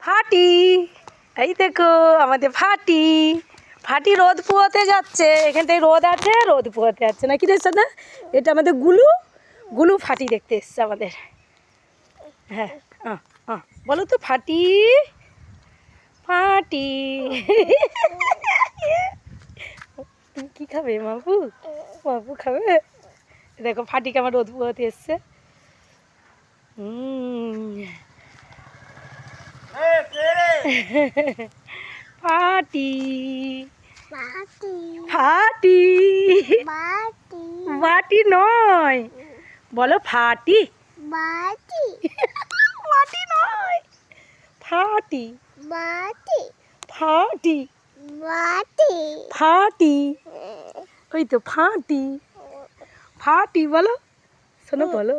ফাটি, এই দেখো আমাদের ফাটি। ফাটি রোদ পোয়াতে যাচ্ছে, এখান থেকে রোদ আছে, রোদ পোয়াতে যাচ্ছে না কি রে সাদা? এটা আমাদের গুলু, গুলু ফাটি দেখতে এসছে আমাদের। হ্যাঁ, বলো তো ফাটি, ফাটি। তুমি কি খাবে মাপু? মাপু খাবে? দেখো ফাটিকে আমার রোদ পোয়াতে এসছে। ফাটি, ফাটি, বাটি নয়, বলো ফাটি, মাটি নয়, ফাটি, ফাটি, ফাটি, ওই তো ফাটি, ফাটি বলো, শোনো বলো,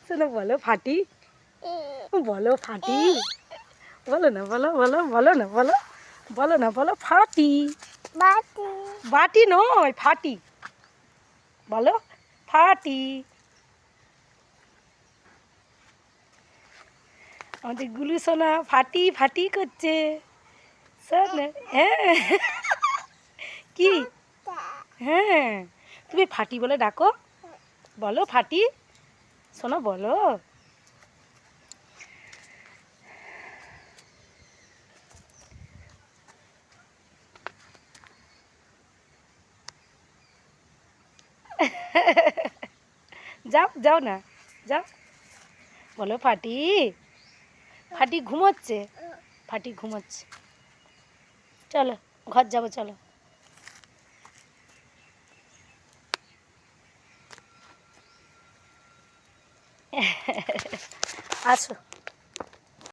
শোনো বলো ফাটি, বলো ফাটি, বলো না, বলো বলো, বলো না, বলো, বলো না, বলো ফাটি, বাটি নয় ফাটি, বলো ফাটি। আমাদের গুলু সোনা ফাটি ফাটি করছে। শোনা, হ্যাঁ, কি, হ্যাঁ, তুমি ফাটি বলে ডাকো, বলো ফাটি, শোনো বলো। যাও যাও না, যাও, বলো ফাটি, ফাটি ঘুমোচ্ছে, ফাটি ঘুমোচ্ছে, চলো ঘর যাবো চলো। আসো।